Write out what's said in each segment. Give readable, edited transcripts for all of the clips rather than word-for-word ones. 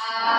Amin.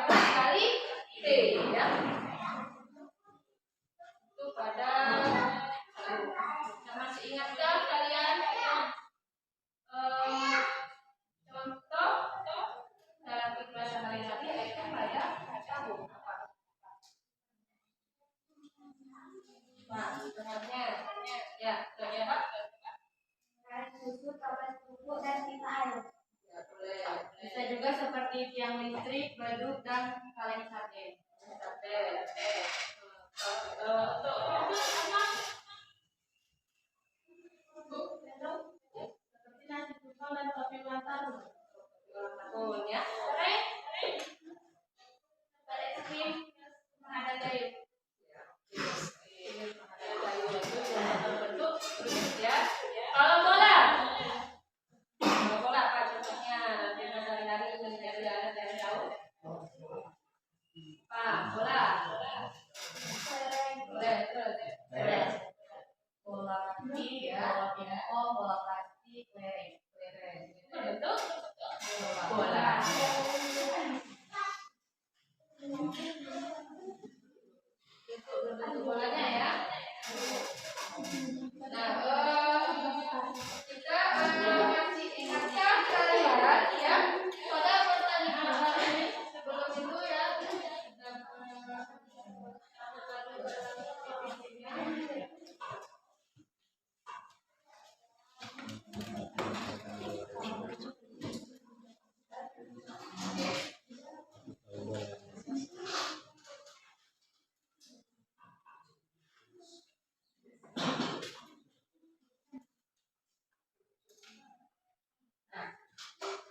berapa kali T ya. Itu pada masih ingatkah kalian contoh dalam kehidupan sehari-hari yaitu pada tabung apa? Nah, sebenarnya ya, contohnya Pak. Susu, kapas buku, dan pipa air. Ya, boleh. Bisa juga seperti tiang listrik, beduk, dan kaleng sate. Untuk apa? Seperti nasi tumpeng dan topi ulang tahun. Ya. Pada krim ada kayu. Ya. Kalau bola apa contohnya? Dengan sehari-hari menjadi anak yang tahu. Bola. Boleh, terus. Bola kaki ya, bola pingpong, bola plastik, kelereng. Itu bentuk bola. Bentuk bolanya ya. Nah, kita masih ingatkah kalian ya pada pertanyaan ini sebelum itu ya.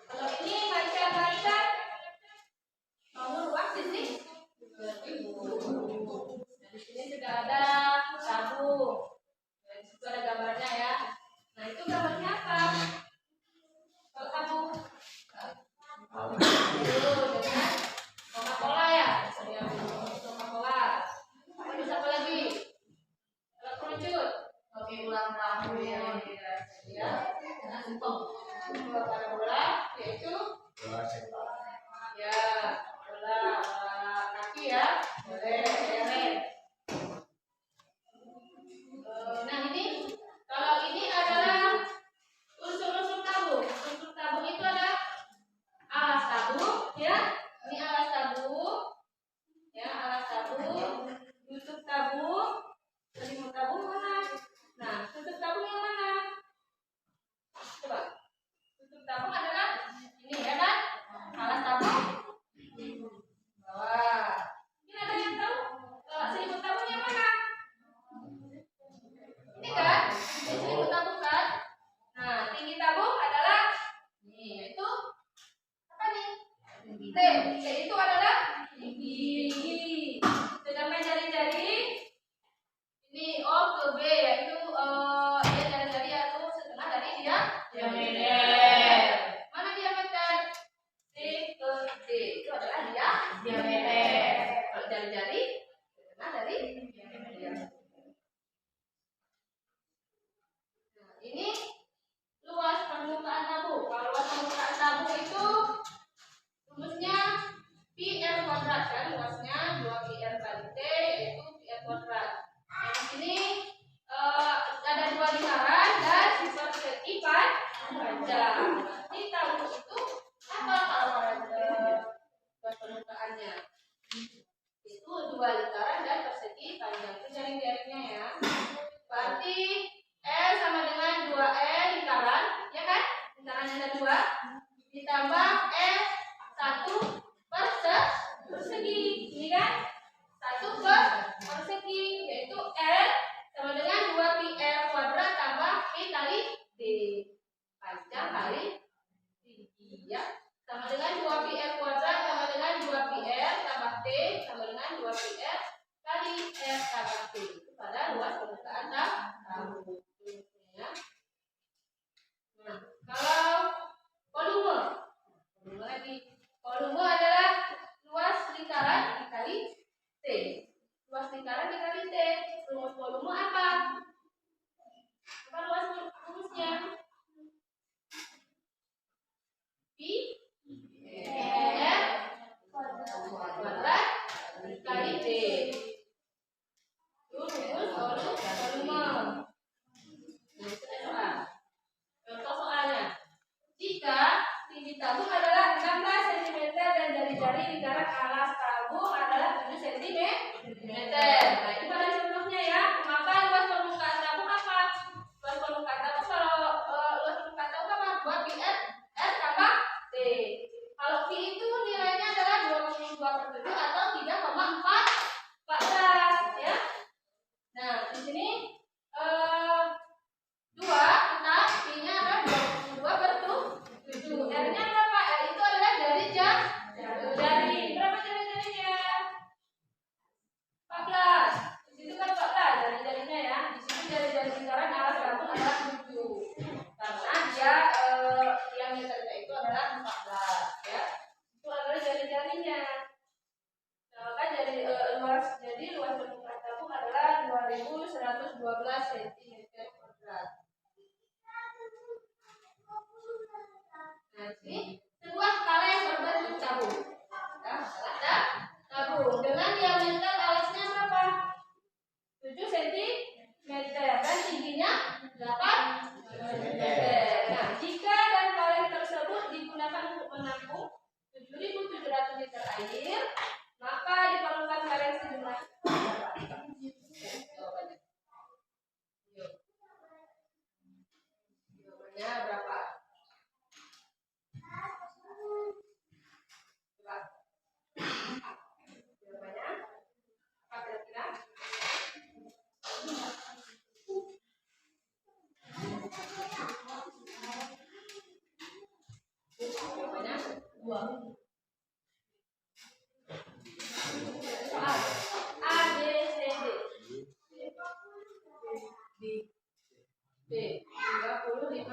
Kalau ini baca-baca nomor luas ini. Di sini sudah ada tabung. Dan itu ada gambarnya ya. Nah, itu gambarnya apa? Kalau tabung dengan Coca-Cola ya. Coca-Cola. Terus apa lagi? Kalau kerucut, kopi ulang tahun ya. Untuk bola yaitu ya bola kaki ya, boleh kelereng. Nah ini kalau ini adalah unsur-unsur tabung. Unsur tabung itu ada alas tabung ya, ini alas tabung ya, alas tabung, tutup tabung, selimut tabung mana? Nah, tutup tabung yang mana? Coba. Tutup tabung adalah ini ya kan? Alas tabung bawah. Ini ada yang tahu? Selimut tabung yang mana? Ini kan? Ini selimut tabung kan? Nah, tinggi tabung adalah ini, yaitu apa nih? T. T itu adalah tinggi. Sedangkan jari-jari ini O ke B yaitu dia jari-jari atau setengah dari dia diameter. Mana diameter? C ke D itu adalah dia diameter. Kalau jari-jari setengah dari diameter. Nah, ini luas permukaan tabung. Kalau luas permukaan tabung itu rumusnya pi/r kuadrat kan, luasnya 2pi/r kali T yaitu pi/r kuadrat. Nah, di sini ada 2 lingkaran dan persegi panjang. Nanti tabung itu apa kalau luas permukaannya? Itu 2 lingkaran dan persegi panjang. Itu jaring-jaringnya ya. Berarti L sama dengan 2L lingkaran, ya kan? Lingkarannya ada 2 ditambah buat pi R tambah T. Kalau pi itu nilainya adalah 22/7 atau 3,14 ya. Nah, di sini 2 kita pi-nya adalah 22/7. R-nya berapa? R itu adalah dari berapa jari-jarinya? 14. Di situ kan 14 jari-jarinya ya. Di sini jari-jari lingkaran alas gabung adalah 7. Karena dia diameternya itu adalah 14 ya. Itu adalah jari-jarinya. Nah, maka luas permukaan tabung adalah 2112 cm². Nah, ini sebuah skala yang berbentuk tabung. Nah, ada tabung dengan diameter alasnya berapa? 7 cm dan tingginya 8 cm. Nah, jika dan kaleng tersebut digunakan untuk menampung 7.700 liter air, maka diperlukan kaleng sejumlah jawabannya berapa? Coba. Jawabannya apa kira-kira? Jawabannya 2. Soal A, B, C, D. B 35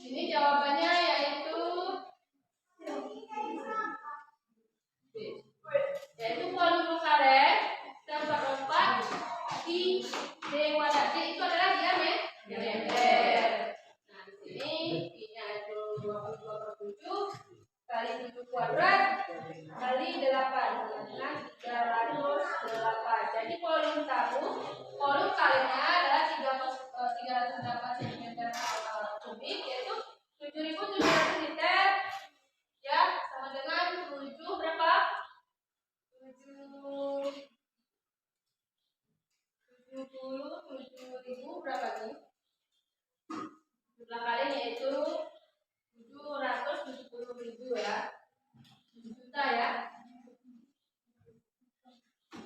ini jawabannya yaitu B. Yaitu volume kaleng terdapat di D wadah. D itu adalah diameter. Nah, di sini pi-nya itu 22/7 kali 7 kuadrat kali 8 dengan 308. Jadi volume kalengnya adalah 308 cm3, yaitu 7.700 liter ya, sama dengan 7 berapa? 77.000 berapa nih? Jumlah kaleng yaitu 770.000 ya. 7 juta ya.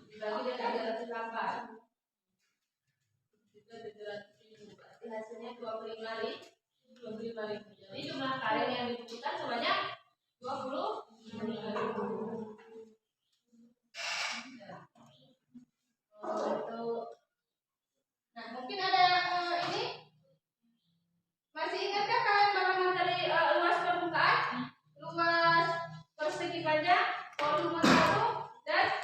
Dibagi dengan 308. 7.700.000. Berarti hasilnya 25.000. Jadi jumlah kaleng yang dibutuhkan sebanyak 25.000. Nah, mungkin ada ini. Masih ingatkah kalian barengan dari luas permukaan, luas persegi panjang, volume tabung, dan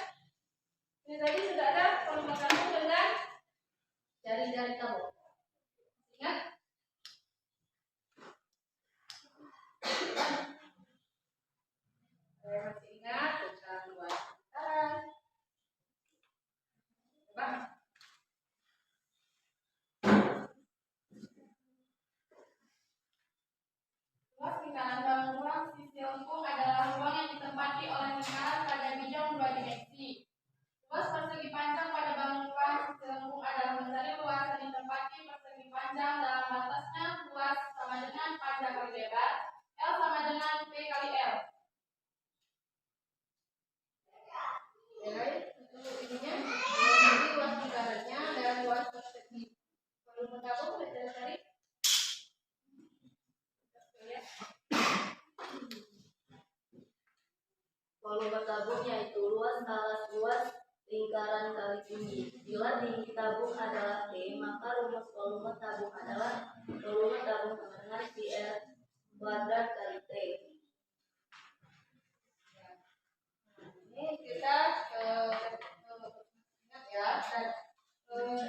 ini tadi sudah ada volume tabung dengan jari-jari tabung. Ingat? Saya masih ingat tentang luas lingkaran. Coba. Luas lingkaran dalam ruang sisi lengkung adalah ruang yang ditempati oleh lingkaran pada bidang 2 dimensi. Luas persegi panjang pada bangun ruang sisi lengkung adalah mencari luasan yang ditempati persegi panjang dalam batasnya luas sama dengan panjang kali lebar, L sama dengan P kali L. Jadi ininya jadi luas lingkarannya dan luas persegi volume tabung sudah tadi. Volume tabung yaitu luas alas luas lingkaran kali tinggi. Bila tinggi tabung adalah T, maka rumus volume tabung adalah volume tabung sama dengan PR kuadrat kali T. Ini kita ingat ya, dan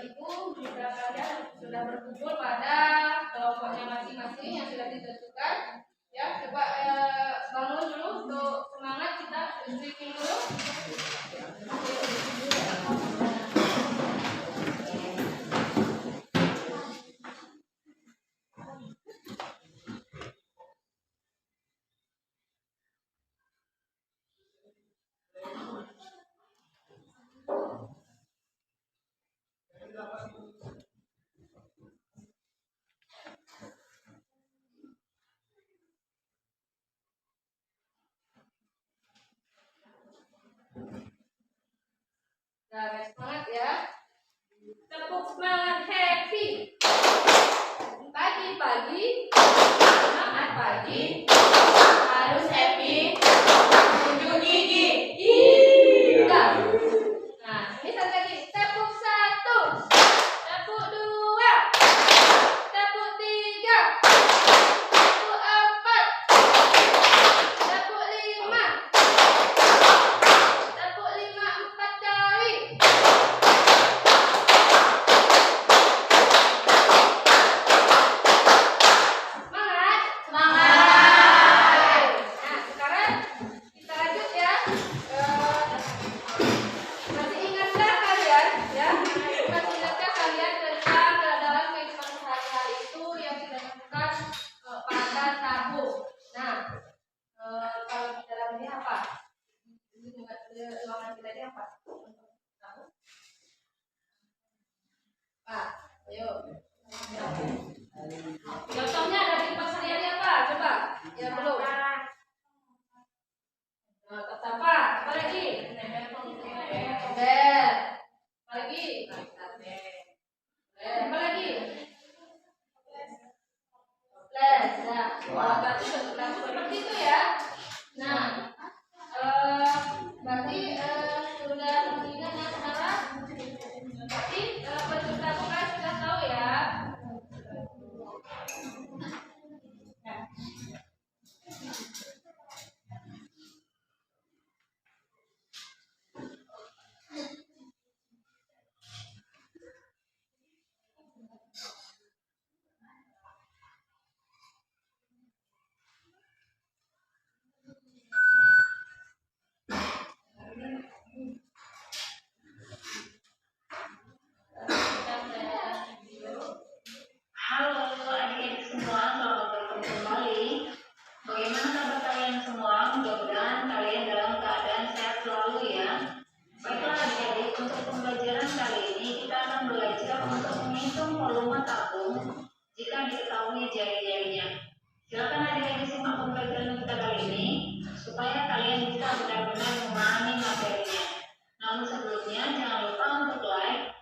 itu beberapa kalian sudah berkumpul pada kelompoknya masing-masing yang sudah ditentukan. Ya, coba bangun dulu untuk semangat, kita briefing dulu. tepuk semangat happy. Pagi-pagi, semangat pagi, harus happy. Tunjuk gigi. Iya. Nah, ini satu lagi. Tepuk 1, tepuk 2, tepuk 3, tepuk 4, tepuk 5, tepuk 5 4 kali. Semangat. Semangat. Nah, sekarang kita lanjut ya. Masih ingatkah kalian ya? Masih ingatkah kalian tentang dalam kehidupan sehari-hari itu yang kita lakukan pada tabung? Nah, kalau di dalam ini apa? Ini ruangan kita ini apa? Tabung? Pak, ayo. Contohnya dari pasarian apa? Coba. Ya belum. Kata apa? Apa lagi? Bel. Apa lagi? Apa lagi? Les. Nah, seperti itu ya. Nah, berarti sudah ingat ya sekarang? Berarti bentuk tabung kan sudah tahu ya. Halo adik-adik semua, selamat bertemu kembali. Bagaimana kabar kalian semua? Mudah-mudahan kalian dalam keadaan sehat selalu ya. Baiklah adik-adik, untuk pembelajaran kali ini kita akan belajar untuk menghitung volume tabung jika diketahui jari-jarinya. Silakan adik-adik simak pembelajaran kita kali ini supaya kalian bisa benar-benar memahami materinya. Namun sebelumnya jangan lupa untuk like,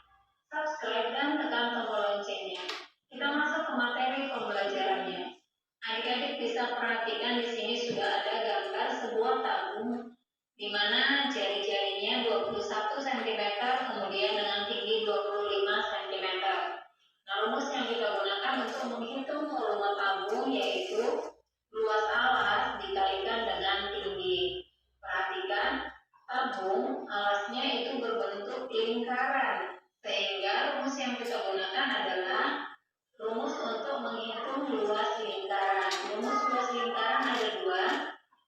subscribe, dan tekan tombol loncengnya. Kita masuk ke materi pembelajarannya. Adik-adik bisa perhatikan di sini sudah ada gambar sebuah tabung di mana jari-jarinya 21 cm kemudian dengan tinggi 25 cm. Nah, rumus yang kita gunakan untuk menghitung volume tabung yaitu luas alas dikalikan dengan tinggi. Perhatikan, tabung alasnya itu berbentuk lingkaran, sehingga rumus yang kita gunakan adalah rumus untuk menghitung luas lingkaran. Rumus luas lingkaran ada dua.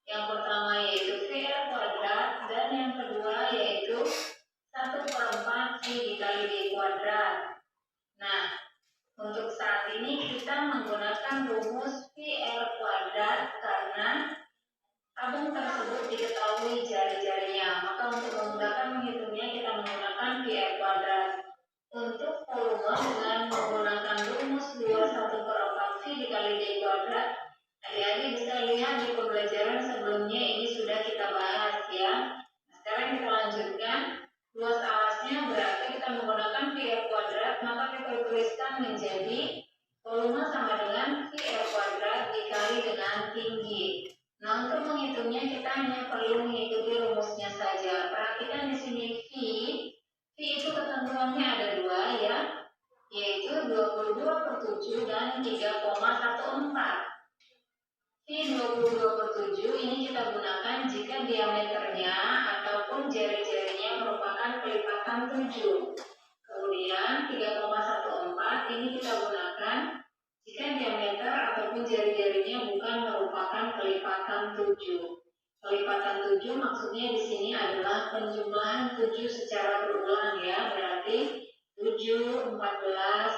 Yang pertama yaitu VL kuadrat dan yang kedua yaitu 1/4 V dikali D kuadrat. Nah, untuk saat ini kita menggunakan rumus VL kuadrat karena tabung tersebut diketahui jari-jarinya. Maka untuk memudahkan menghitungnya kita menggunakan VL kuadrat. Untuk volume dengan menggunakan rumus luas 1/4 V dikali D kuadrat, adik-adik bisa lihat di pembelajaran sebelumnya ini sudah kita bahas ya. Nah, sekarang kita lanjutkan. Luas alasnya berarti kita menggunakan VL kuadrat, maka kita tuliskan menjadi volume sama dengan VL kuadrat dikali dengan tinggi. Nah, untuk menghitungnya kita hanya perlu mengikuti rumusnya saja. Perhatikan di sini V itu ketentuannya ada dua ya, yaitu 22/7 dan 3,14. V 22/7 ini kita gunakan jika diameternya ataupun jari-jarinya merupakan kelipatan 7. Kemudian 3,14 ini kita gunakan jika diameter ataupun jari-jarinya bukan merupakan kelipatan 7. Kelipatan 7 maksudnya di sini adalah penjumlahan 7 secara berulang ya, berarti 7, 14,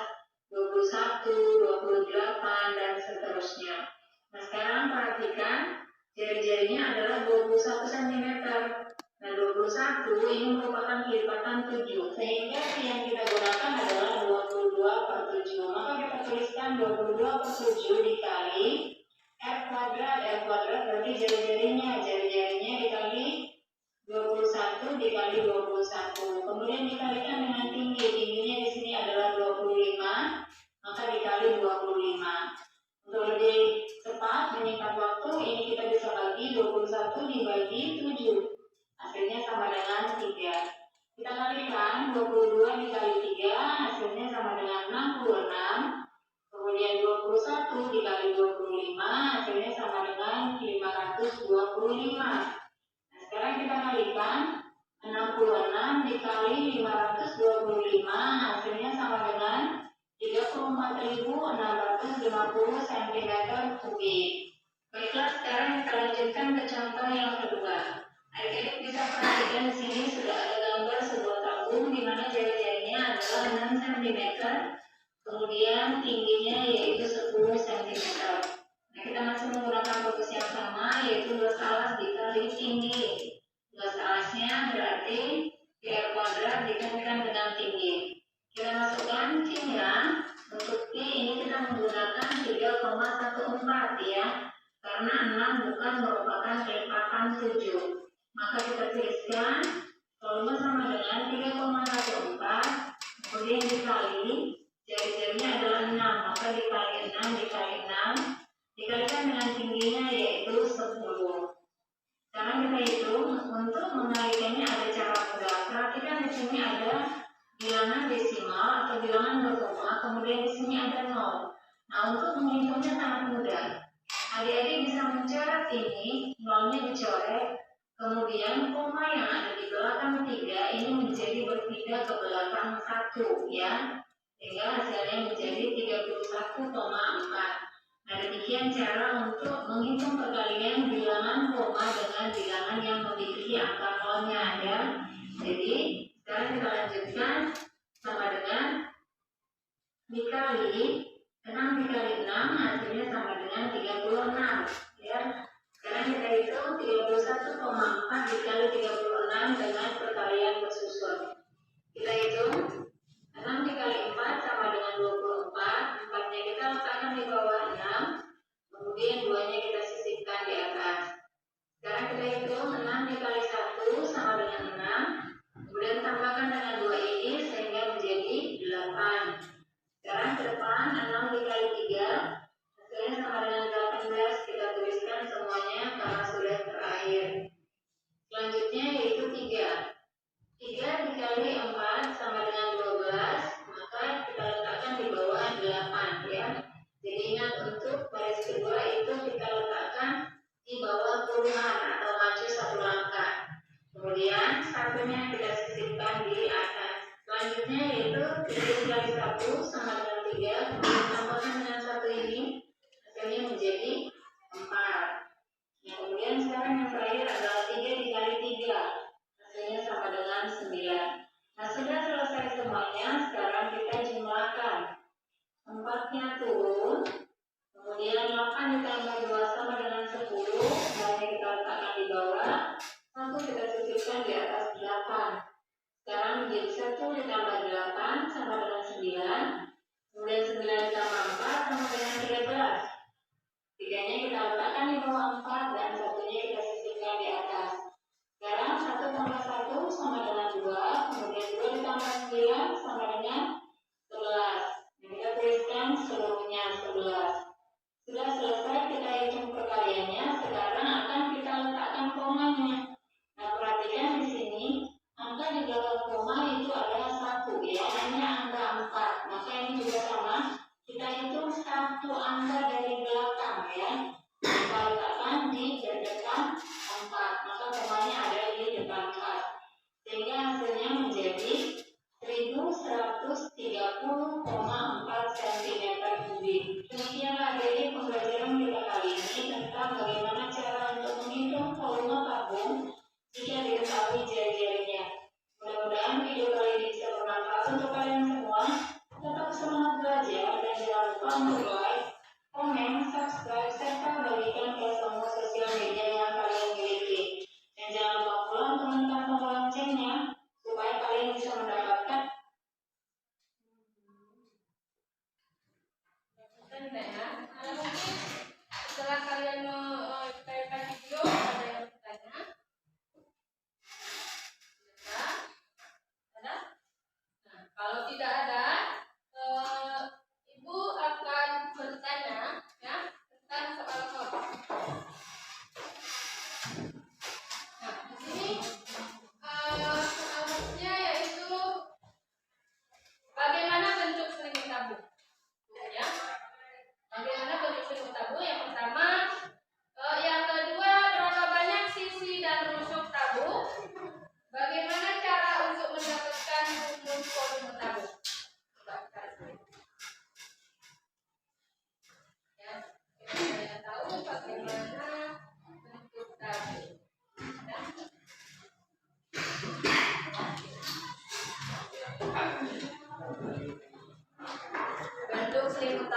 21, 28 dan seterusnya. Nah, sekarang perhatikan jari-jarinya adalah 21 cm. Nah, 21 ini merupakan kelipatan 7, sehingga yang kita gunakan adalah 22/7. Maka kita tuliskan 22/7 dikali R kuadrat berarti jari-jarinya dikali 21 dikali 21. Kemudian dikalikan dengan tingginya di sini adalah sekarang 22 dikali 3 hasilnya sama dengan 66. Kemudian 21 dikali 25 hasilnya sama dengan 525. Nah, sekarang kita kalikan 66 dikali 525 hasilnya sama dengan 34.650 cm3. Baiklah, sekarang kita lanjutkan ke contoh yang kedua. Adik-adik bisa perhatikan di sini sudah ada gambar sebuah tabung di mana jari-jarinya adalah 6 cm, kemudian tingginya yaitu 10 cm. Nah, kita masih menggunakan rumus yang sama, yaitu luas alas dikali tinggi. Luas alasnya berarti PR kuadrat dikalikan dengan tinggi. Kita masukkan Q-nya. Untuk Q ini kita menggunakan 3,14 ya, karena 6 bukan merupakan kelipatan 7. Maka kita tuliskan volume sama dengan 3,14, kemudian dikali jari-jarinya adalah 6, maka dikali 6 dikali 6 dikalikan dengan tingginya yaitu 10. Sekarang kita hitung. Untuk mengalikannya ada cara mudah. Perhatikan di sini ada bilangan desimal atau bilangan berkoma, kemudian di sini ada 0. Nah, untuk menghitungnya sangat mudah. Adik-adik bisa mencoret ini, 0-nya dicoret, kemudian koma yang ada di belakang 3 ini menjadi berpindah ke belakang 1 ya, sehingga hasilnya menjadi 31,4. Nah, demikian cara untuk menghitung perkalian bilangan koma dengan bilangan yang memiliki angka 0-nya ya. Jadi sekarang kita lanjutkan sama dengan dikali 6 dikali 6 hasilnya sama dengan 36 ya. Sekarang kita hitung 31,4 dikali 36 dengan perkalian bersusun. Kita hitung 6 dikali 4 sama dengan 24. 4-nya kita letakkan di bawah 6, kemudian 2-nya kita sisipkan di atas. Sekarang kita hitung 6 dikali 1 sama dengan 6, kemudian tambahkan dengan 2 ini sehingga menjadi 8. Sekarang ke depan 6 dikali 3 hasilnya sama dengan 18. Kita tuliskan semuanya karena sudah terakhir. Selanjutnya yaitu 3. 3 dikali 4 sama dengan 12, maka kita letakkan di bawah 8 ya. Jadi ingat, untuk baris kedua itu kita letakkan di bawah puluhan atau maju 1 langkah. Kemudian satunya kita sisipkan di atas. Selanjutnya yaitu 7 dikali 1 sama dengan 3, kemudian tambahkan dengan 1 ini, hasilnya menjadi 4. Nah, kemudian sekarang yang terakhir adalah 3 dikali 3, hasilnya sama dengan 9. Nah, sudah selesai semuanya. Sekarang kita jumlahkan. 4-nya turun, kemudian 8 ditambah 2 sama dengan 10, dan kita letakkan di bawah, 1 kita sisipkan di atas 8. Sekarang menjadi 1 ditambah 8 sama dengan 9, kemudian 9 ditambah 4 sama dengan 13. 3-nya kita letakkan di bawah 4 dan 1-nya kita sisipkan di atas. Sekarang 1 tambah 1 sama dengan 2, kemudian 2 ditambah 9 sama dengan 11. Nah, kita tuliskan seluruhnya 11. Sudah selesai kita hitung perkaliannya. Sekarang akan kita letakkan komanya. Nah, perhatikan di sini angka di belakang koma itu adalah 1 ya, hanya angka 4. Maka ini juga sama. Kita hitung 1 angka dari belakang ya. Kita letakkan di depan 4. Maka komanya ada di depan 4. Sehingga hasilnya menjadi 1130,4 cm3. Demikianlah adik pembelajaran kita kali ini tentang bagaimana cara untuk menghitung volume tabung jika diketahui jari-jarinya. Mudah-mudahan video kali ini bisa bermanfaat untuk kalian semua. Tetap semangat belajar dan jangan lupa untuk like, komen, subscribe, serta bagikan ke semua sosial media yang kalian miliki. Dan jangan lupa pula untuk menekan tombol loncengnya supaya kalian bisa mendapatkan ya. Nah, mungkin setelah kalian menonton video ada yang bertanya? Ada? Nah, kalau tidak ada, Ibu akan bertanya ya tentang soal kod. Nah, di sini soal kodnya yaitu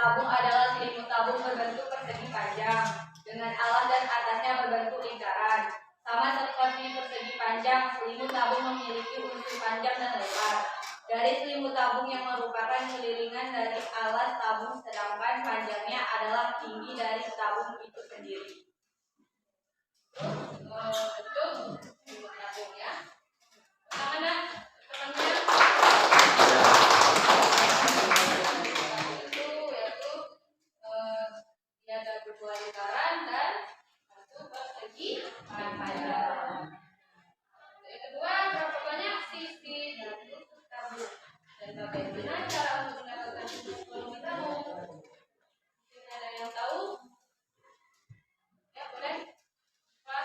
tabung adalah selimut tabung berbentuk persegi panjang dengan alas dan atasnya berbentuk lingkaran. Sama seperti persegi panjang, selimut tabung memiliki unsur panjang dan lebar. Dari selimut tabung yang merupakan kelilingan dari alas tabung, sedangkan panjangnya adalah tinggi dari tabung itu sendiri. Itu selimut tabung ya. Mana teman-teman? Dia ada berdua lingkaran dan satu persegi panjang. Yang kedua, berapa banyak sisi dari tabung dan bagaimana cara untuk mendapatkan sisi volume tabung? Mungkin ada yang tahu? Ya boleh. Pak.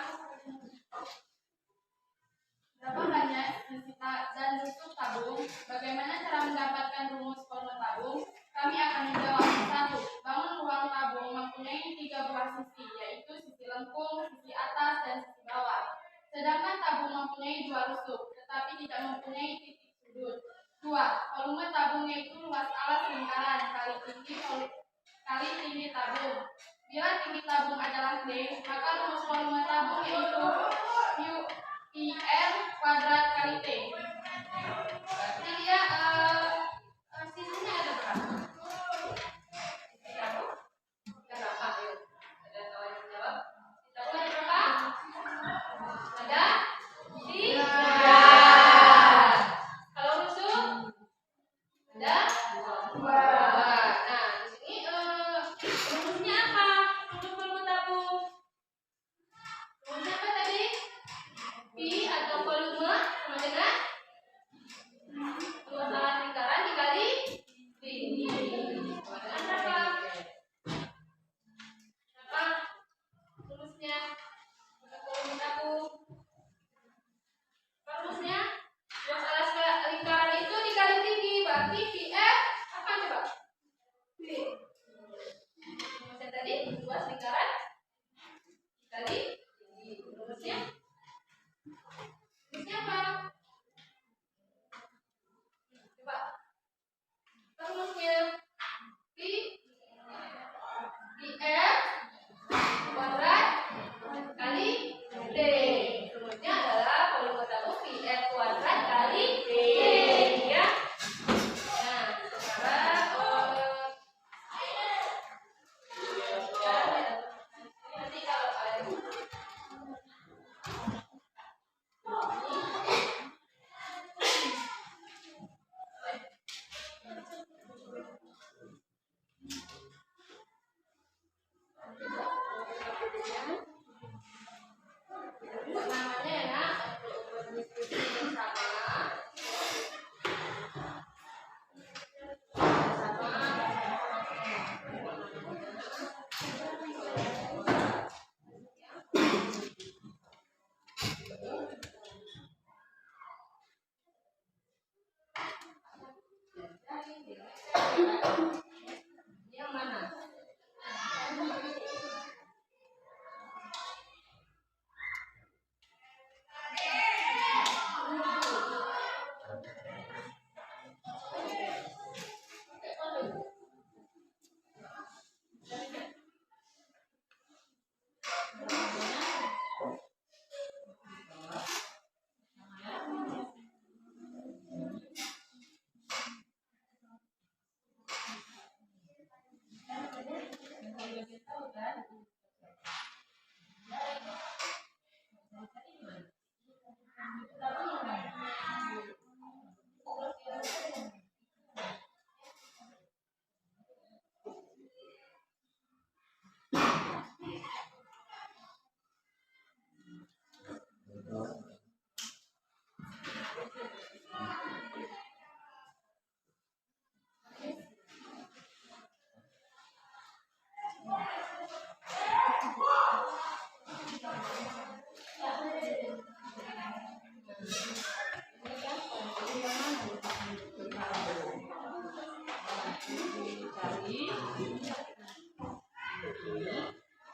Berapa banyak sisi dan bentuk tabung? Bagaimana cara mendapatkan rumus volume tabung? Kami akan menjawab. 1. Bangun ruang tabung mempunyai 3 buah sisi, yaitu sisi lengkung, sisi atas, dan sisi bawah. Sedangkan tabung mempunyai 2 rusuk, tetapi tidak mempunyai titik sudut. 2. Volume tabung yaitu luas alas lingkaran kali tinggi tabung. Bila tinggi tabung adalah D, maka rumus volume tabung yaitu IR kuadrat kali T. Berarti dia sisinya ada berapa? Sisi apa? Ada berapa? Ayo. Ada tahu yang jawab? Sisi tabung ada berapa? Ada 3. Kalau rusuk ada 2. Nah, di sini rumusnya apa? Rumus volume tabung. Rumusnya apa tadi? Pi atau volume sama dengan luas alas lingkaran dikali tinggi. Sama dengan berapa? Berapa rumusnya? Untuk volume tabung. Rumusnya luas alas lingkaran itu dikali tinggi, berarti PF apa coba? P. Rumusnya tadi luas lingkaran dikali tinggi. Rumusnya apa? Coba. Rumusnya P IF kuadrat kali D. Rumusnya adalah volume tabung PF kuadrat kali D. Ya. Nah, sekarang nanti kalau ada namanya ya nak, untuk diskusi bersama. Yang mana?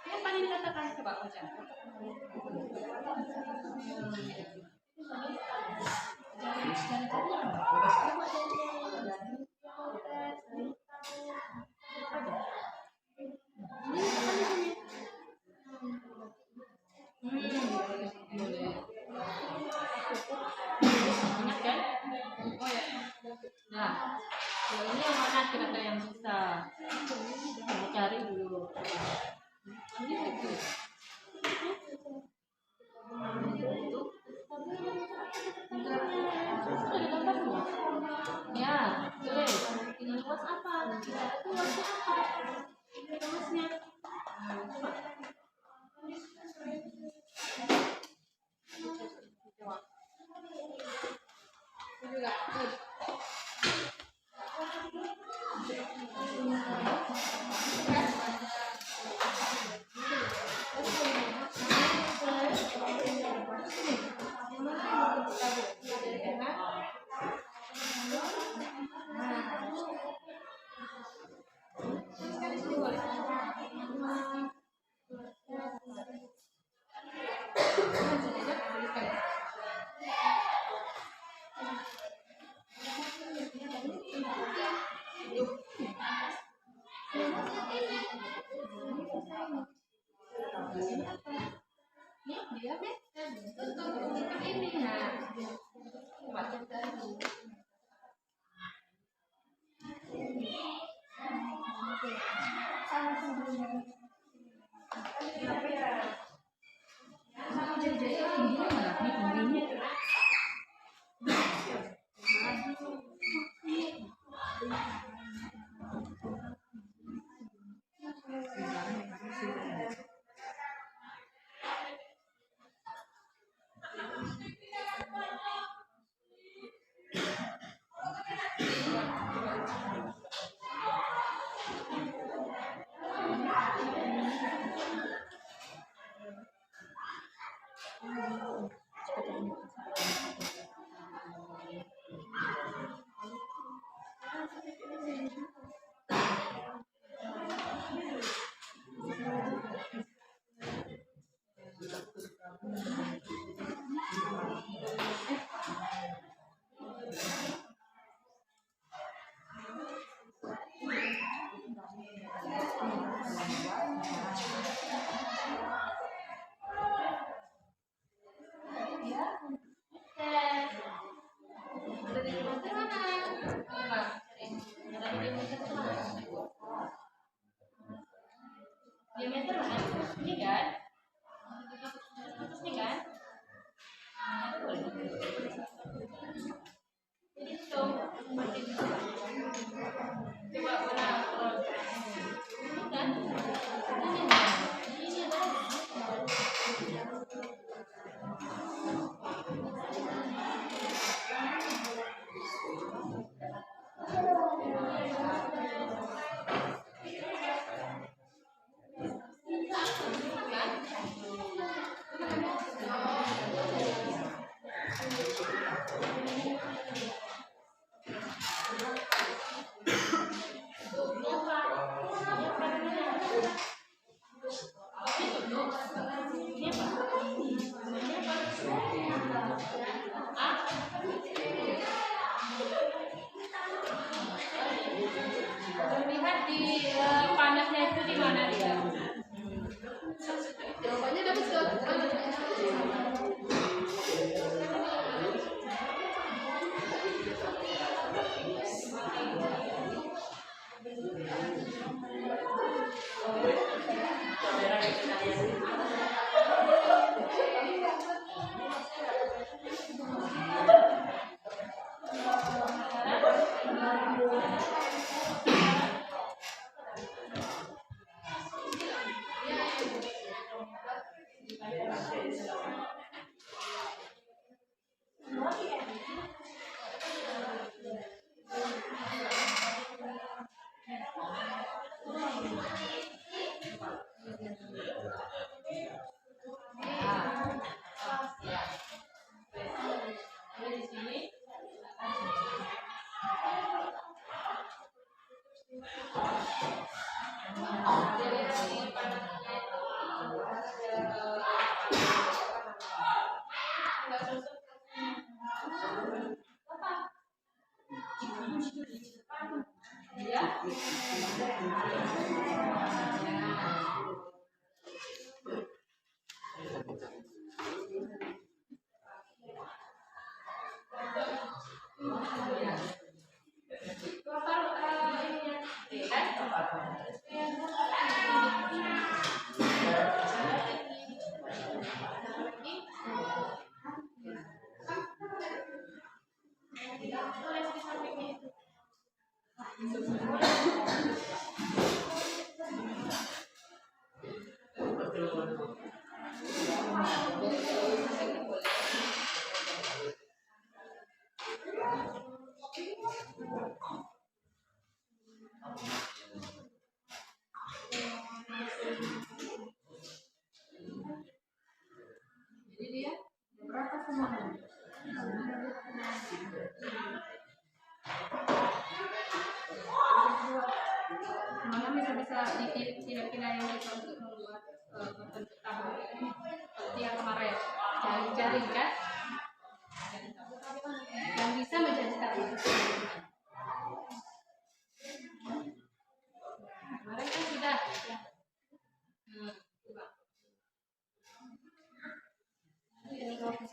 Apa yang dikatakan coba baca? Nah, kalau ini yang mana kira-kira yang susah? Kita cari dulu. Ini itu. Ya, boleh. Dengan luas apa? Itu luasnya apa? Luasnya. Nah, coba. Diameter mana? Ini kan? Ini kan? Jadi itu coba mana? Ini kan? Ini adalah lihat di panasnya itu di mana dia? Jawabannya dapat suatu. Tulis di sampingnya itu. Jadi dia berapa semuanya? Mana bisa kira-kira yang kita untuk membuat bentuk tabung seperti yang kemarin jaring-jaring kan? Yang bisa menjadi tabung. Kemarin kan sudah. Coba. Ini kalau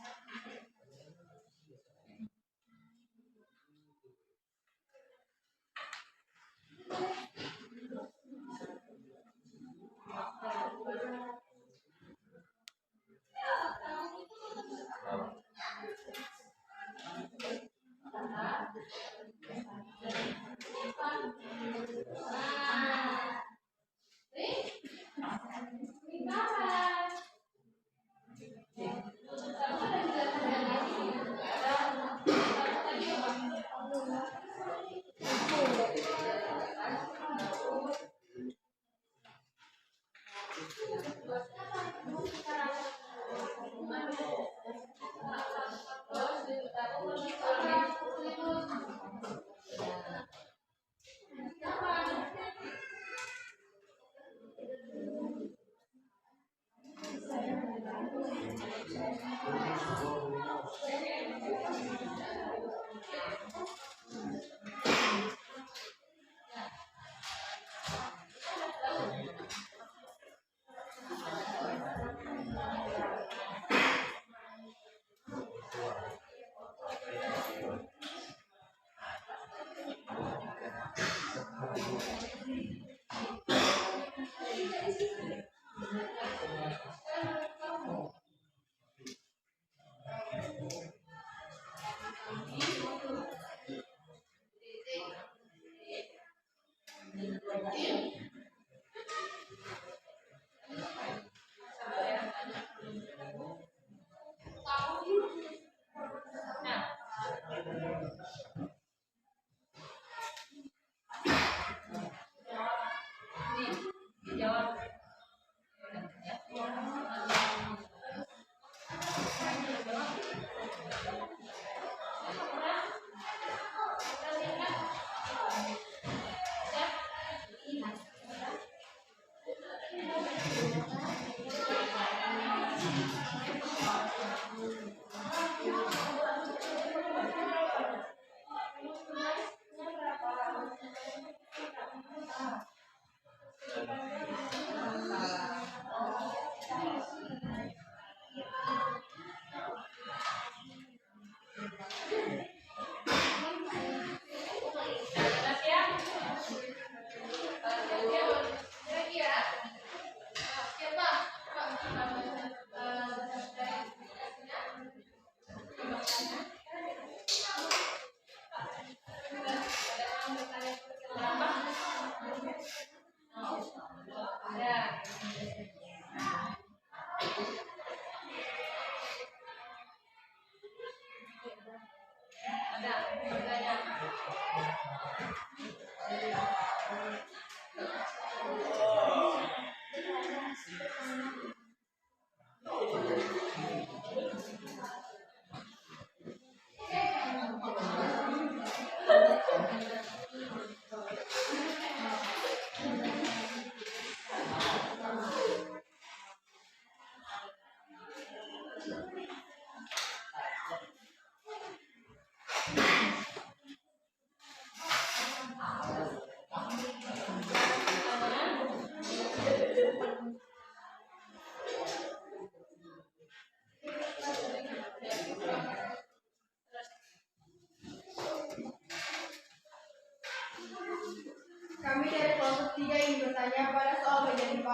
Kami dari kelompok 3 ingin bertanya pada soal bagian 4.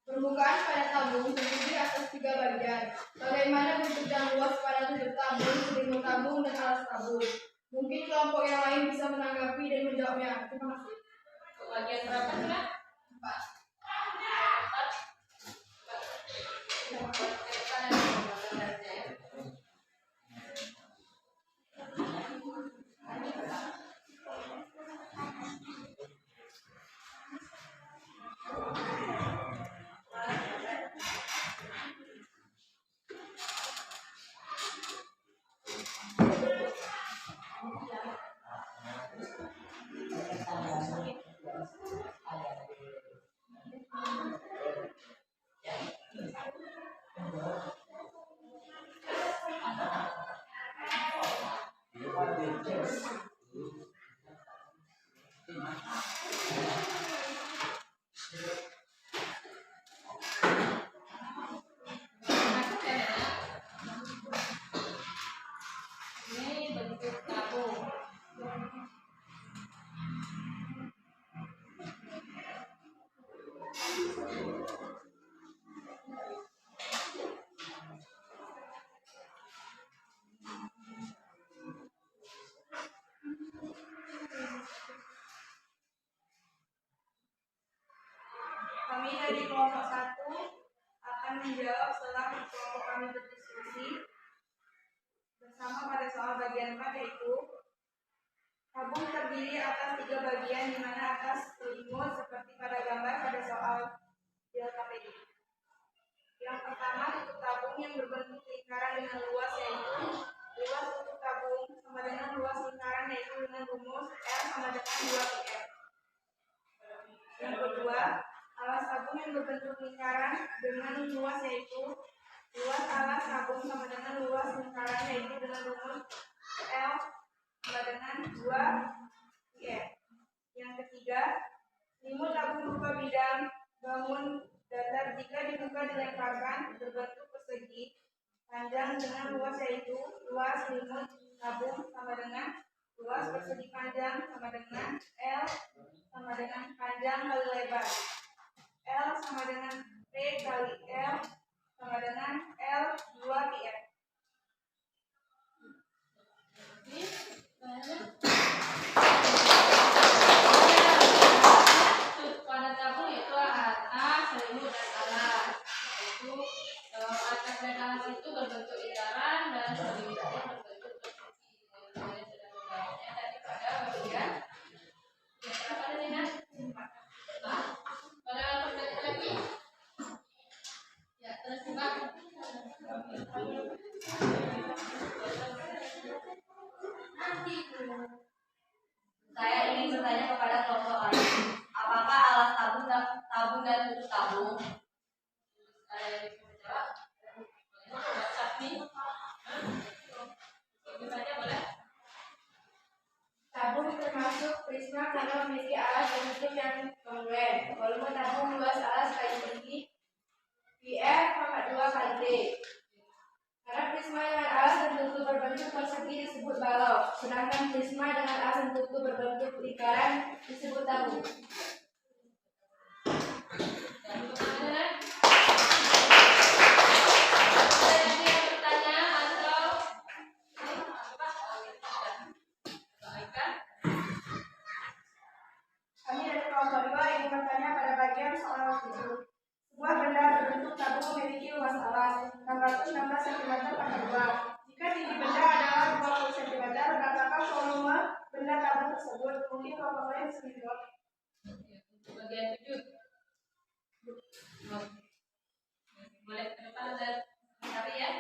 Permukaan pada tabung terdiri atas 3 bagian. Bagaimana bentuk dan luas pada tujuh tabung, selimut tabung, dan alas tabung? Mungkin kelompok yang lain bisa menanggapi dan menjawabnya. Terima kasih. Untuk bagian berapa sudah? 4. Ini bentuk tabung. Kami dari kelompok 1 akan menjawab setelah kelompok kami berdiskusi bersama pada soal bagian 4, yaitu tabung terdiri atas 3 bagian, di mana atas selimut seperti pada gambar pada soal DLKPD. Yang pertama, tutup tabung yang berbentuk lingkaran dengan luas, yaitu luas tutup tabung sama dengan luas lingkaran, yaitu dengan rumus L sama dengan 2πr. Yang kedua, alas tabung yang berbentuk lingkaran dengan luas, yaitu luas alas tabung sama dengan luas lingkaran, yaitu dengan rumus L sama dengan 2πr. Yang ketiga, selimut tabung berupa bidang bangun datar jika dibuka dilemparkan berbentuk persegi panjang dengan luas, yaitu luas selimut tabung sama dengan luas persegi panjang sama dengan L sama dengan panjang kali lebar. L sama dengan P kali L sama dengan L 2πr. Pada tabung itu atas, selimut dan alas. Itu atas dan alas itu berbentuk lingkaran dan selimutnya berbentuk persegi. Saya sudah membahasnya tadi pada bagian berapa tadi Nas? 4. Pada pertanyaan lagi? Ya, terus simak. Saya ingin bertanya kepada kelompok lain, apakah alas tabung dan tutup tabung? Ada yang bisa menjawab? WhatsApp nih. Itu saja boleh. Tabung termasuk prisma karena memiliki alas bentuk yang kongruent. Volume tabung luas alas kali persegi πr pangkat 2 kali D. Karena prisma dengan alas tertutup berbentuk persegi disebut balok, sedangkan prisma dengan alas tertutup berbentuk lingkaran disebut tabung. Dan untuk pertanyaan? Ada lagi yang bertanya atau Aika? Kami dari kelompok 2 ingin bertanya pada bagian soal 7. Sebuah benda berbentuk tabung memiliki luas alas 616 cm pangkat 2. Jika tinggi benda adalah 20 cm, berapakah volume benda tabung tersebut? Mungkin kelompok lain bisa menjawab. Untuk bagian 7. Boleh ke depan dan cari ya.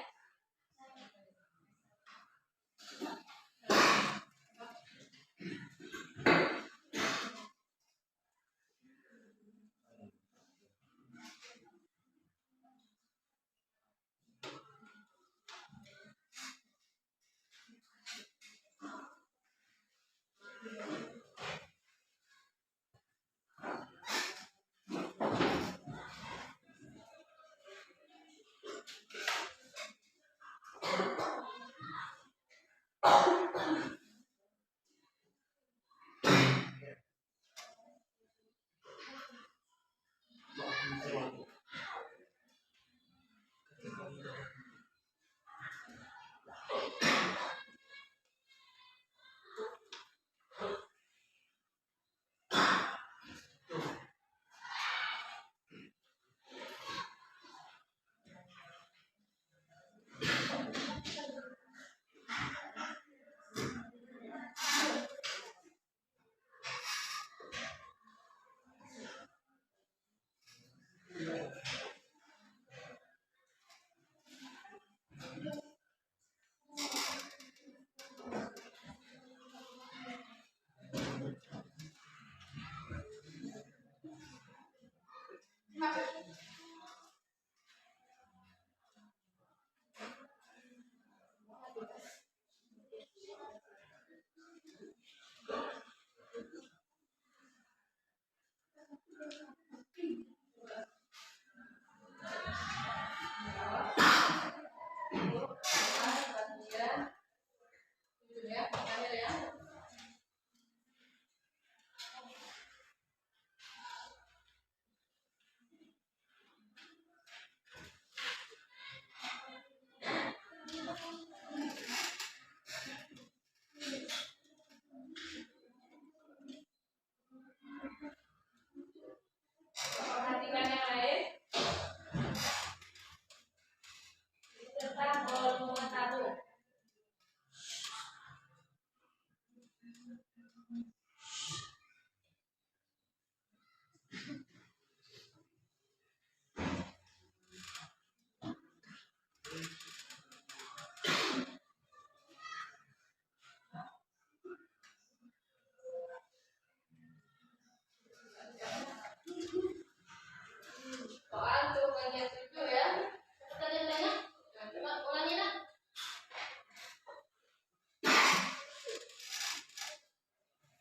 Soal tuh bagian 7 ya. Pertanyaannya, nah, coba ulangi nak.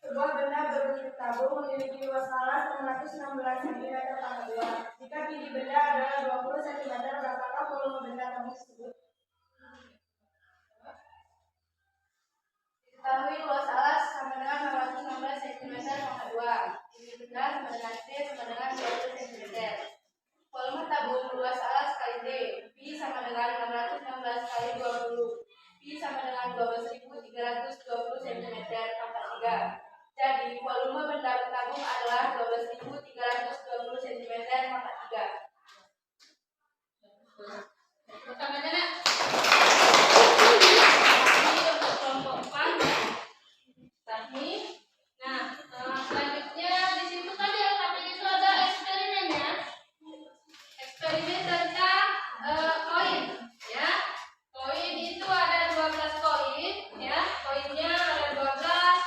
Sebuah benda berbentuk tabung memiliki luas alas 616 cm pangkat 2. Jika tinggi benda adalah 20 cm, berapakah volume benda tabung tersebut? Diketahui luas alas sama dengan 616 cm pangkat 2. Tinggi benda sama dengan C sama dengan 20 cm. Volume tabung luas alas kali D. Pi sama dengan 616 kali 20. Pi sama dengan 12.320 cm pangkat 3. Jadi, volume benda tabung adalah 12.320 cm pangkat 3. Pertamanya nak. Ini untuk kelompok 4 ya. Tadi. Nah, selanjutnya di situ kan di LKP itu ada eksperimen ya. Eksperimen tentang koin ya. Koin itu ada 12 koin ya. Koinnya ada 12.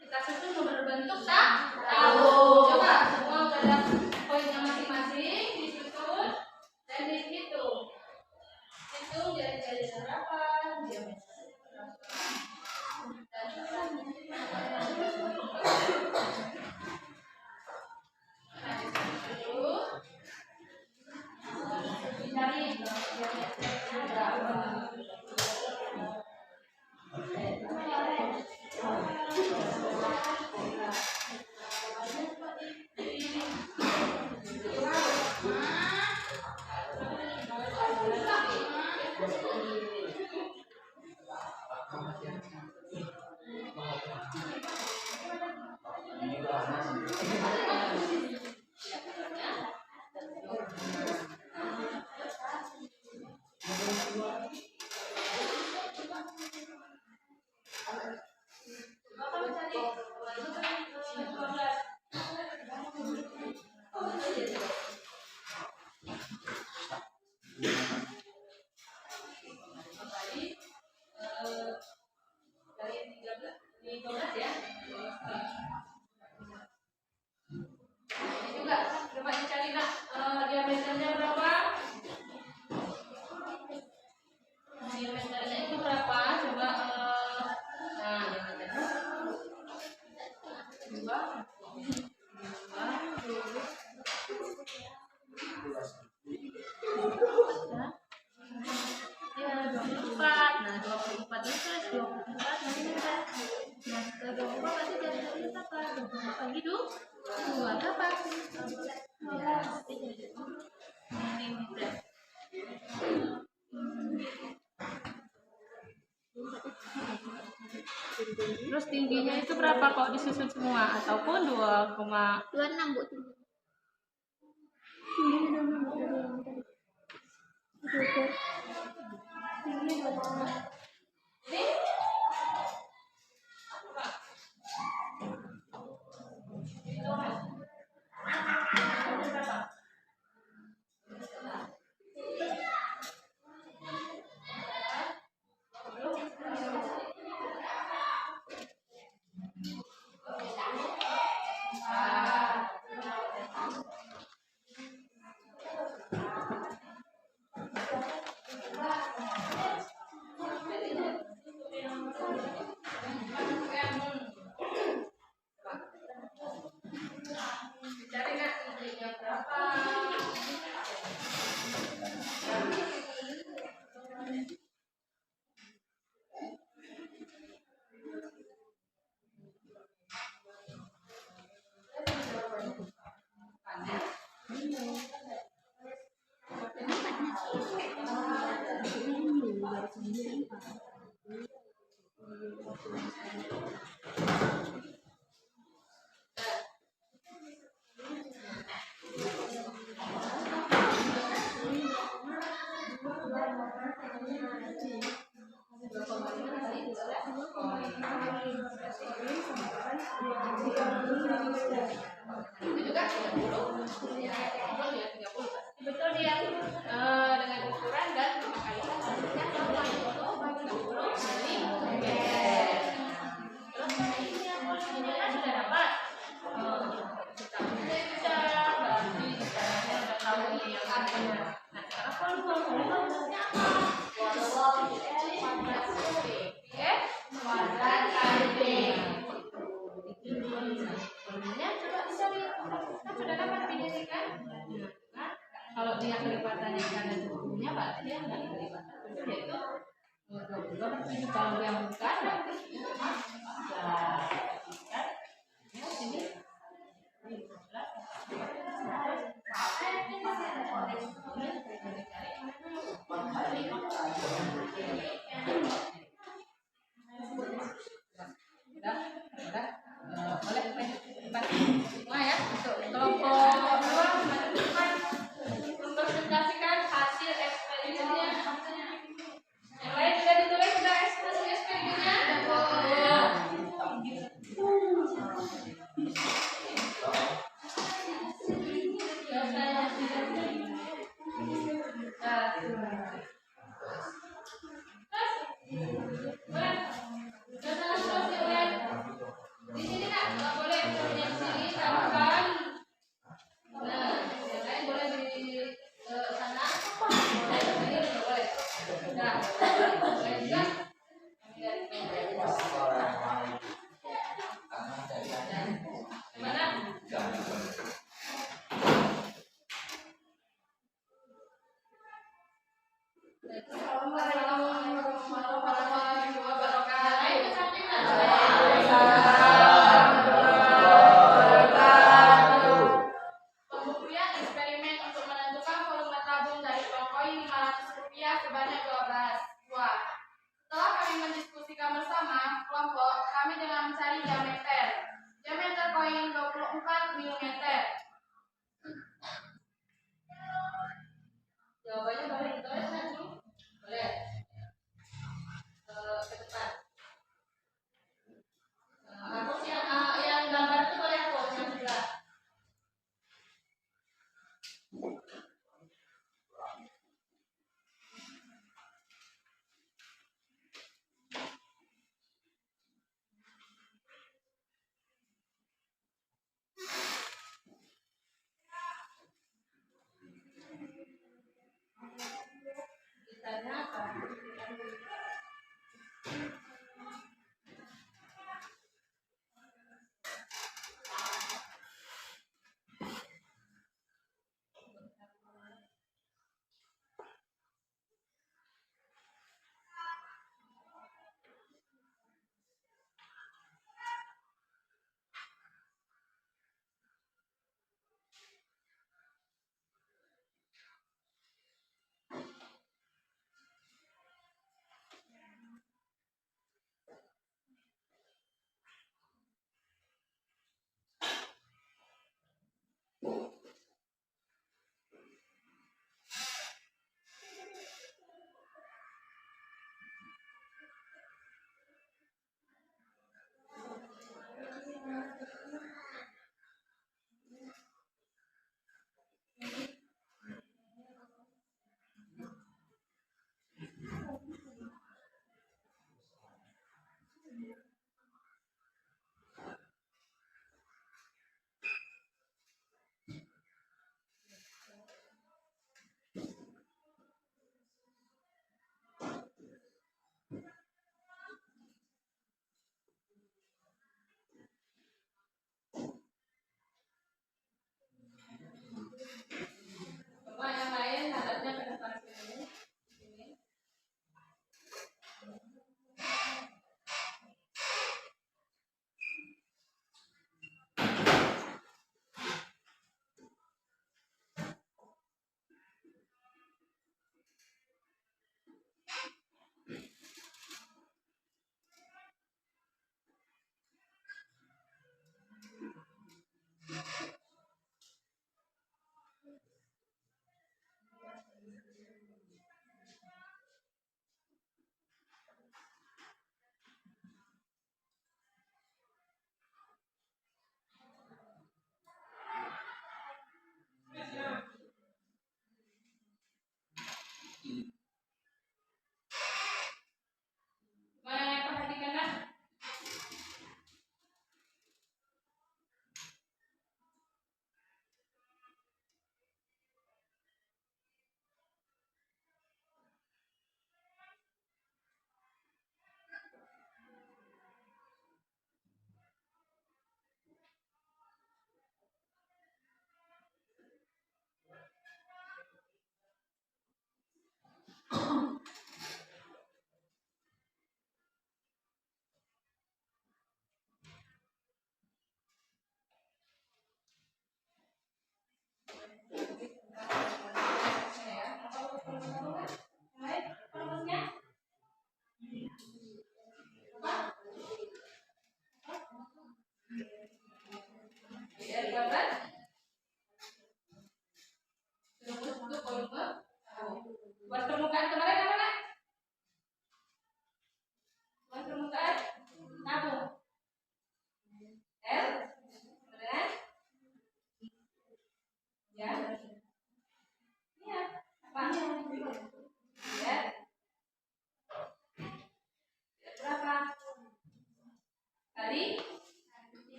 Kita susun berbentuk tabung. Coba semua pada koinnya masing-masing disusun dan dihitung. Hitung jari-jari berapa, diameter berapa. Coba dicari nak diameternya berapa? Diameternya itu berapa? Coba nah diameternya 24. Nah 24 itu 24 nanti nah ke 24 berarti dari berapa? 24 bagi 2 berapa? Milimeter. Terus tingginya itu berapa kok disusun semua ataupun 2,26 Bu? 30, ya 30. Betul dia dengan ukuran dan pemakaian bentuknya sama, yaitu 30 mm. Terus ini yang posisinya kan sudah dapat. Kita bisa berarti caranya sudah tahu ini yang artinya. Nah sekarang volume bentuknya apa? Kuadrat kali B. Volumenya coba bisa lihat. Kan sudah dapat begini kan? Nah, kalau dia kelipatannya karena suhunya berarti dia nggak kelipatan tujuh, yaitu 20/7. Kalau yang bukan berarti ya sini 15. Boleh semua ya untuk kelompok 2 mempresentasikan hasil eksperimennya. Yang lain sudah ditulis sudah hasil eksperimennya?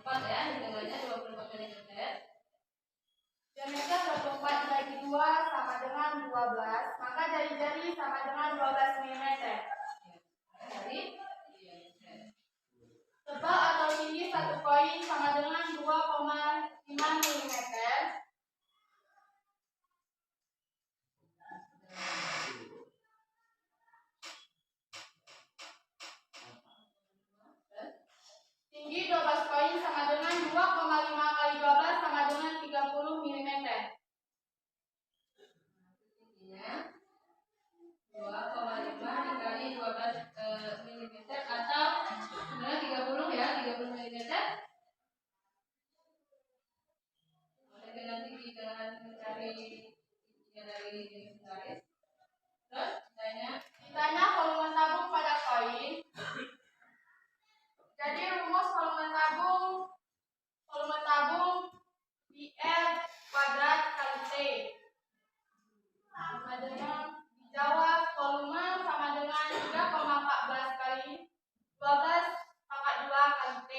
24 ya, hitungannya 24 mm. Diameter 24 dibagi 2 sama dengan 12, maka jari-jari sama dengan 12 mm. Jadi Tebal atau tinggi satu koin sama dengan 2,5 mm. Tinggi 12 koin sama dengan 2,5 kali 12 sama dengan 30 mm. tingginya 2,5 dikali 12 mm atau sebenarnya 30 ya, 30 mm. Dengan tinggi dengan mencari tingginya dari garis. Terus Ditanya volume tabung pada koin. Jadi rumus volume tabung BL kuadrat kali T. Sama dengan dijawab volume sama dengan 3,14 kali 12 pangkat 2 kali T.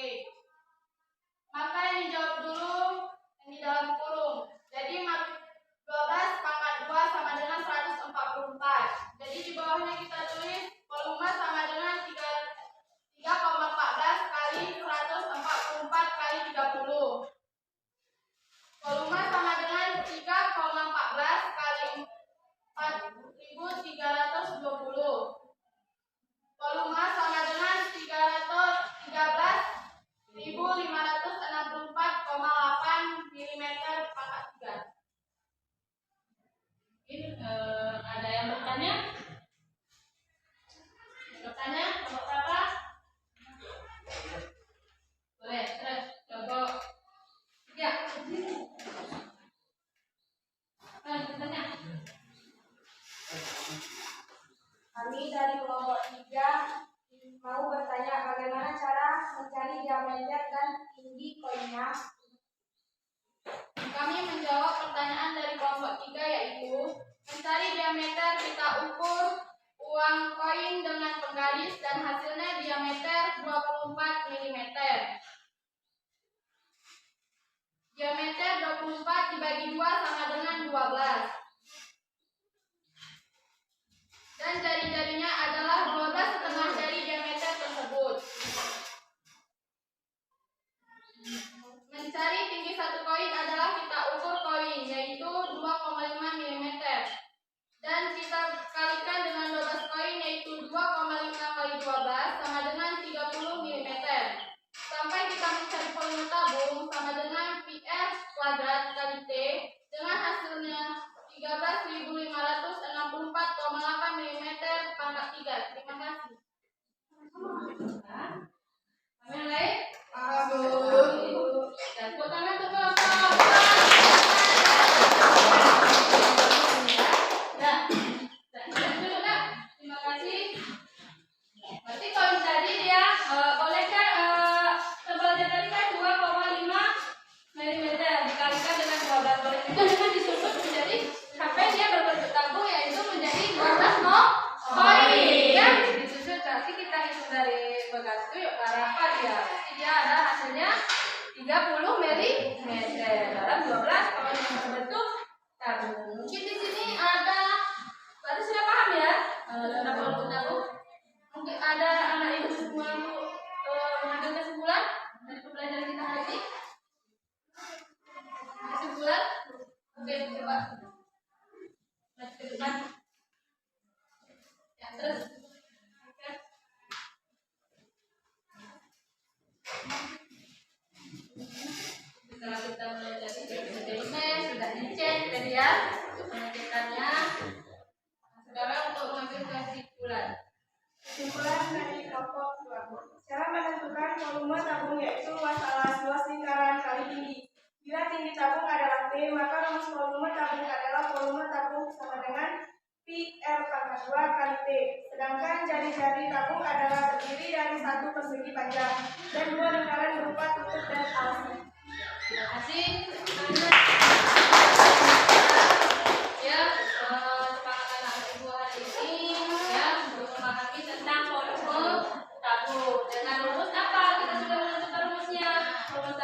Maka yang dijawab dulu yang di dalam kurung. Jadi 12 pangkat 2 sama dengan 144. Jadi di bawahnya kita tulis volume sama dengan 3,14 kali 144 kali 30. Volume sama dengan 3,14 kali 4.320. Volume sama dengan 313.564,8 mm pangkat 3. mungkin ada yang bertanya? Kelompok berapa? Boleh, terus kelompok 3. Bertanya? Kami dari kelompok 3 mau bertanya bagaimana cara mencari diameter dan tinggi koinnya. Kami menjawab pertanyaan dari kelompok 3 yaitu mencari diameter kita ukur uang koin dengan penggaris dan hasilnya diameter 24 mm. Diameter 24 dibagi 2 sama dengan 12. Dan jari-jarinya adalah 12 setengah jari diameter tersebut. Mencari tinggi satu koin adalah kita ukur koin yaitu 2,5 mm. Dan kita kalikan dengan 12 koin yaitu 2,5 kali 12 sama dengan 30 mm. Sampai kita mencari volume tabung sama dengan PR kuadrat kali T dengan hasilnya 13.564,8 mm pangkat 3. Terima kasih. Kami yang lain? Dan tepuk tangan untuk kelompok. Ya, dulu nak. Terima kasih. Berarti koin tadi dia boleh kan tebalnya tadi kan 2,5 mm dikalikan dengan 12 boleh juga dengan disusun menjadi sampai dia berbentuk tabung yaitu menjadi 12 koin ya. Disusun nanti kita hitung dari begitu yuk berapa dia. Dia ada hasilnya 30 mm dalam 12 koin yang berbentuk tabung. Mungkin di sini ada, berarti sudah paham ya tentang bentuk tabung. Mungkin ada anak ibu semua mengambil kesimpulan dari pembelajaran kita hari ini. Kesimpulan, oke coba maju ke depan. Ya terus. Setelah kita mempelajari sebelumnya sudah dicek tadi ya untuk pengecekannya. Sekarang untuk mengambil kesimpulan. Kesimpulan dari kelompok 2. Cara menentukan volume tabung yaitu luas alas luas lingkaran kali tinggi. Bila tinggi tabung adalah T, maka rumus volume tabung adalah volume tabung sama dengan PR pangkat 2 kali T. Sedangkan jari-jari tabung adalah terdiri dari satu persegi panjang dan 2 lingkaran berupa tutup dan alasnya. Terima kasih. Ya, semangat anak ibu hari ini ya untuk memahami tentang volume tabung. Dengan rumus apa? Kita sudah menentukan rumusnya. Rumus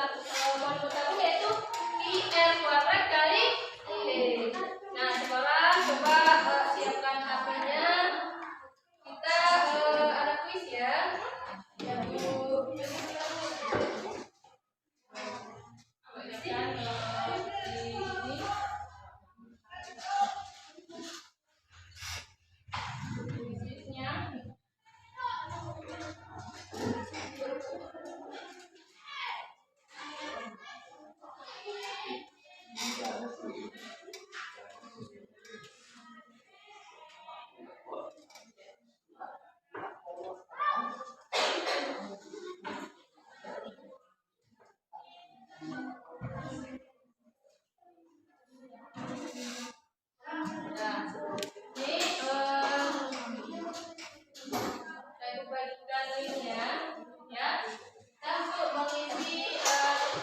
Saya bagikan linknya, ya. Kita untuk mengisi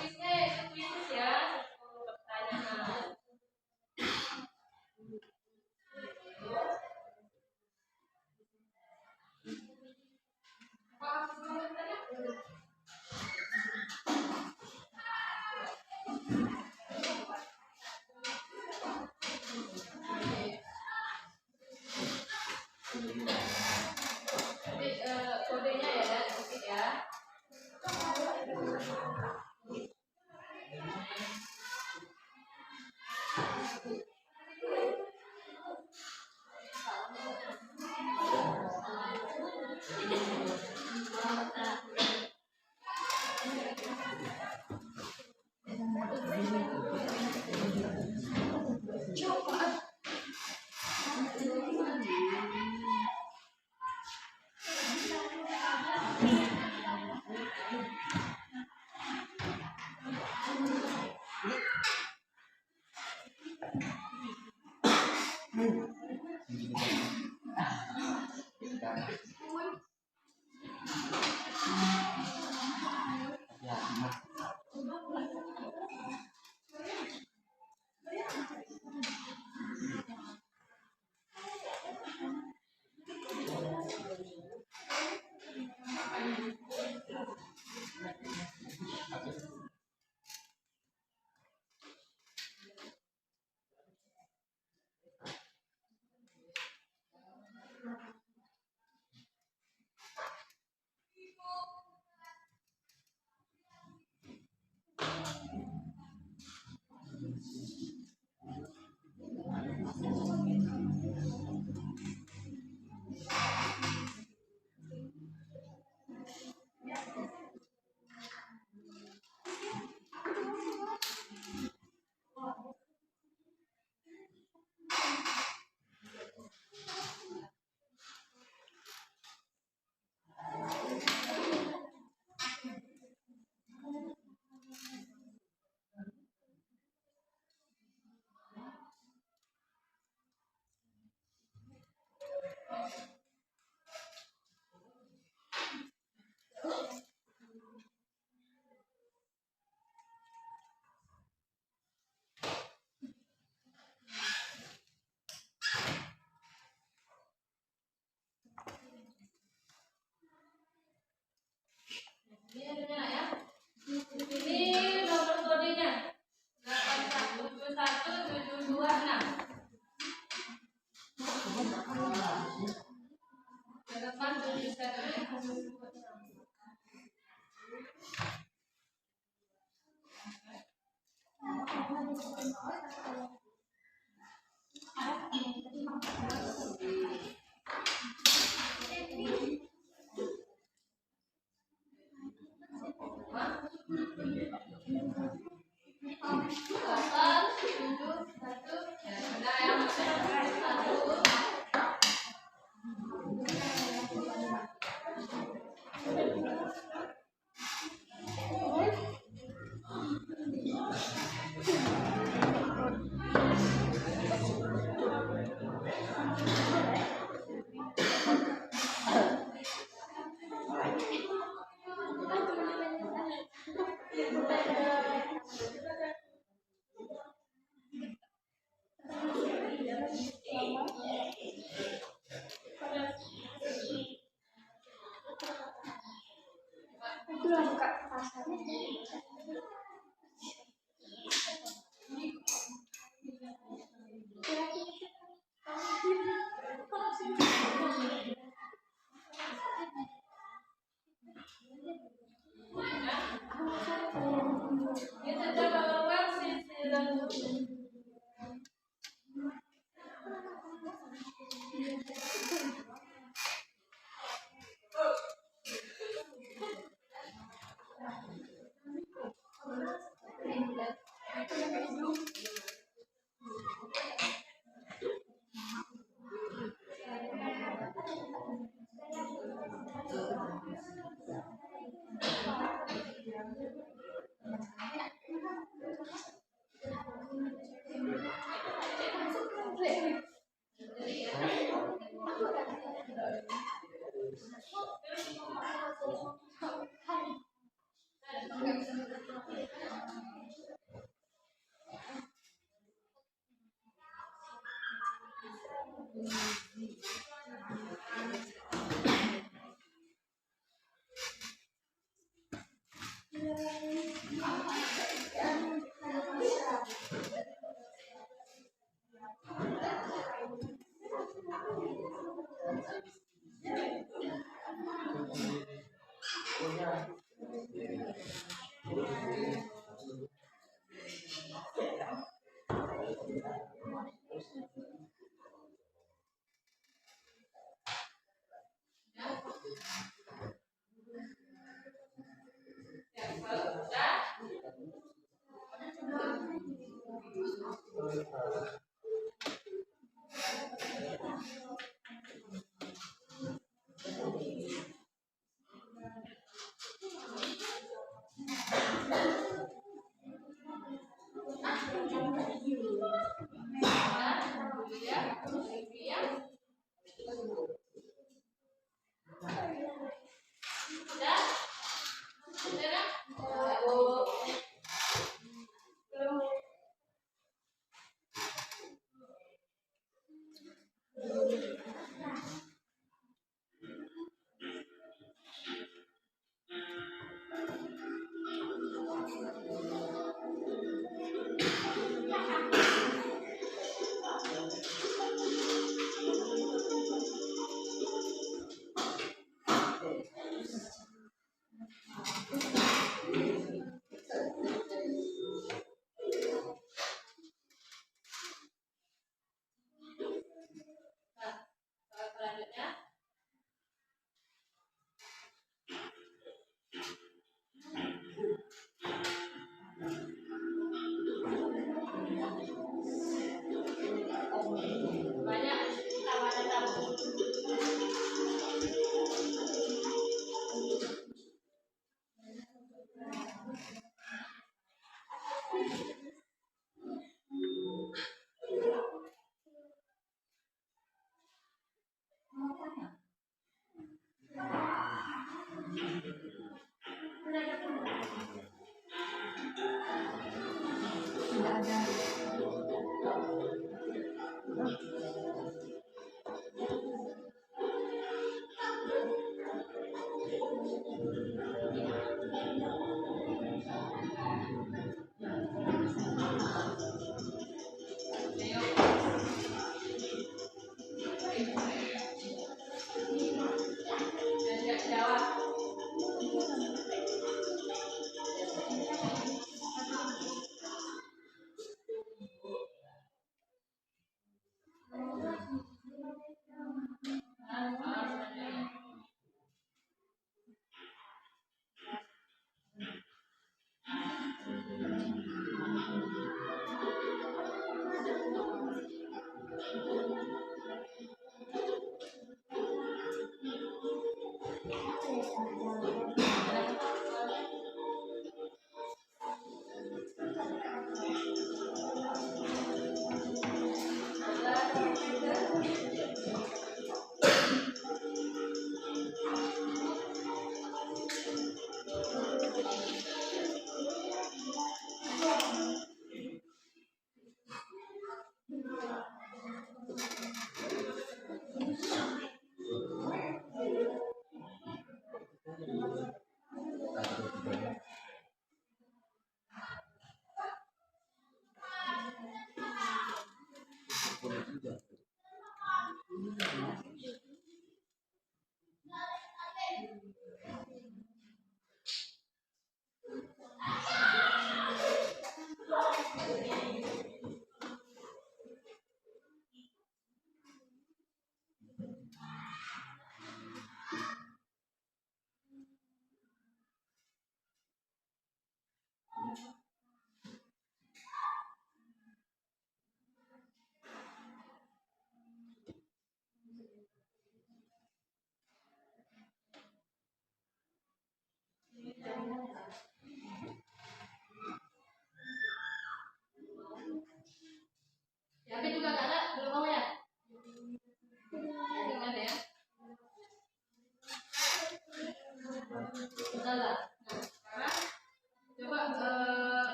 kuisnya itu kuis ya, 10 pertanyaan. Jadi kodenya ya, sedikit ya. Ini ya. Ini nomor kodenya 8171726. 8171726.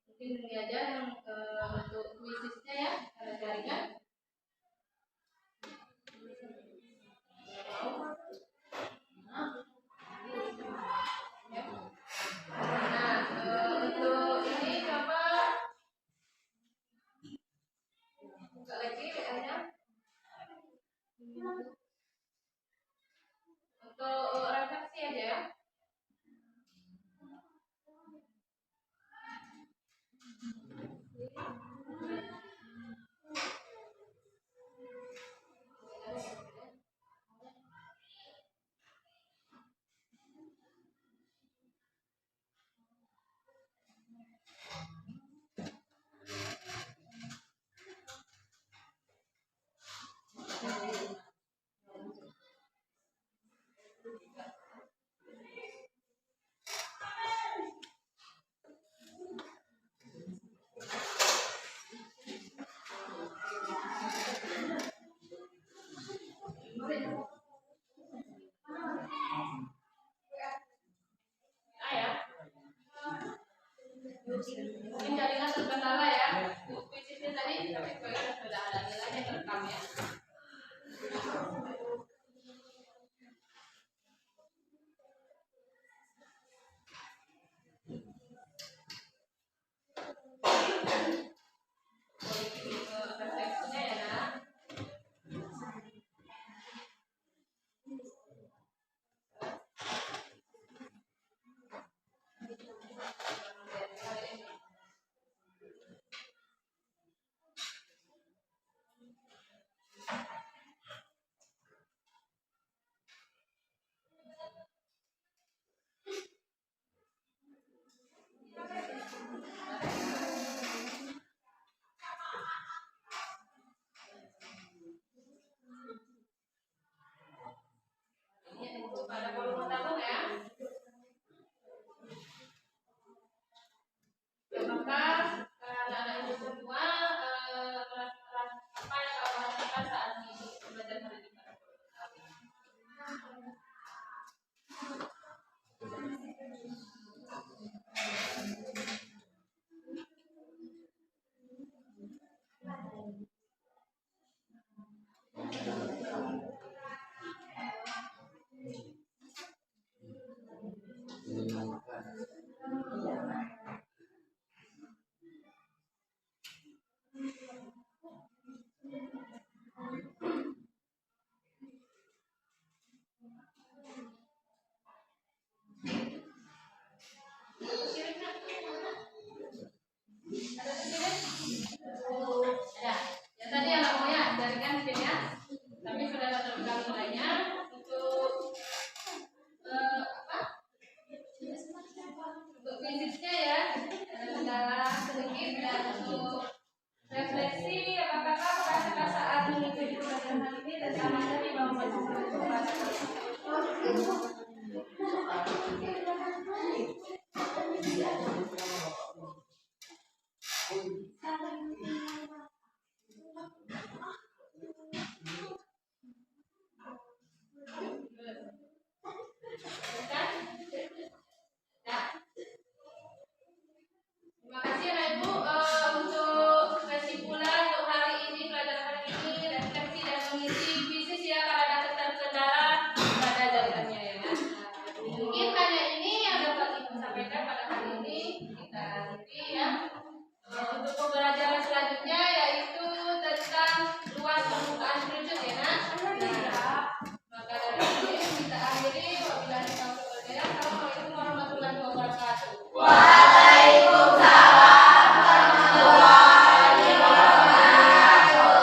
mungkin ini aja yang untuk kuisisnya ya, ada jaringan. Untuk ini coba buka lagi PR-nya. Untuk refleksi aja ya. Mungkin jaringan terkendala ya. Fisiknya tadi kami sudah ada nilainya terekam ya. Refleksinya ya nak. Pada volume tabung ya. Maka anak-anak itu semua apa yang kau lakukan saat ini belajar hari ini pada volume tabung. Ada. Ya tadi yang nggak mau ya, jaringan mungkin ya. Tapi sudah ada terekam nilainya untuk apa? Untuk fisiknya ya, ada kendala sedikit dan untuk refleksi apakah kamu merasakan saat mengikuti pelajaran ini dan sama tadi mau membaca Terima kasih Anak Ibu untuk kesimpulan untuk hari ini, pelajaran hari ini, refleksi dan mengisi fisis ya. Kalau ada terkendala pada jaringannya ya. Mungkin hanya ini yang dapat Ibu sampaikan pada hari ini. Kita nanti ya. Untuk pembelajaran selanjutnya yaitu tentang luas permukaan kerucut ya nak. Maka dari ini kita akhiri. Wabillahi taufiq wal hidayah. Assalamualaikum warahmatullahi wabarakatuh. Waalaikumsalam warahmatullahi wabarakatuh.